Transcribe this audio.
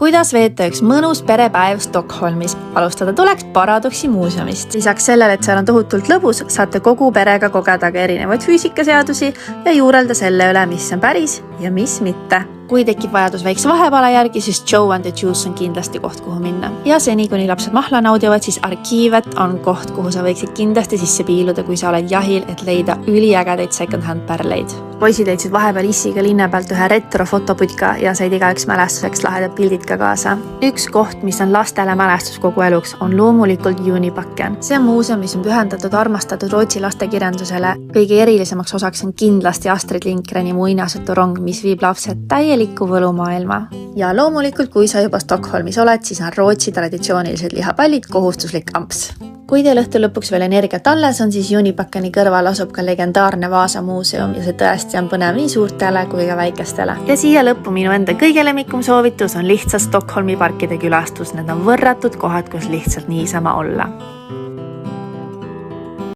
Kuidas veeta üks mõnus perepäev Stockholmis? Alustada tuleks Paradoksi muuseumist. Lisaks sellele, et seal on tohutult lõbus, saate kogu perega kogeda ka erinevaid füüsikaseadusi ja juurelda selle üle, mis on päris ja mis mitte. Kui tekib vajadus väikse vahepala järgi, siis Joe and the Juice on kindlasti koht, kuhu minna. Ja seni, kuni lapsed mahla naudivad, siis Arkivet on koht, kuhu sa võiksid kindlasti sisse piiluda, kui sa oled jahil, et leida üliägedaid second-hand pärleid. Poisid leidsid vahepeal issiga linna pealt ühe retrofotoputka ja said igaüks mälestuseks lahedad pildid ka kaasa. Üks koht, mis on lastele mälestus kogu eluks, on loomulikult Junibacken. See on muuseum, mis on pühendatud armastatud Rootsi lastekirjandusele. Kõige erilisemaks osaks on kindlasti Astrid Lindgreni muinasjuturong, mis viib lapsed täielikku võlumaailma. Ja loomulikult, kui sa juba Stockholmis oled, siis on Rootsi traditsioonilised lihapallid kohustuslik amps. Kui teil õhtul lõpuks veel energiat alles on, siis Junibackeni kõrval asub ka legendaarne Vaasa muuseum ja see tõesti on põnev nii suurtele kui ka väikestele. Ja siia lõppu minu enda kõige lemmikum soovitus on lihtsalt Stockholmi parkide külastus. Need on võrratud kohad, kus lihtsalt niisama olla.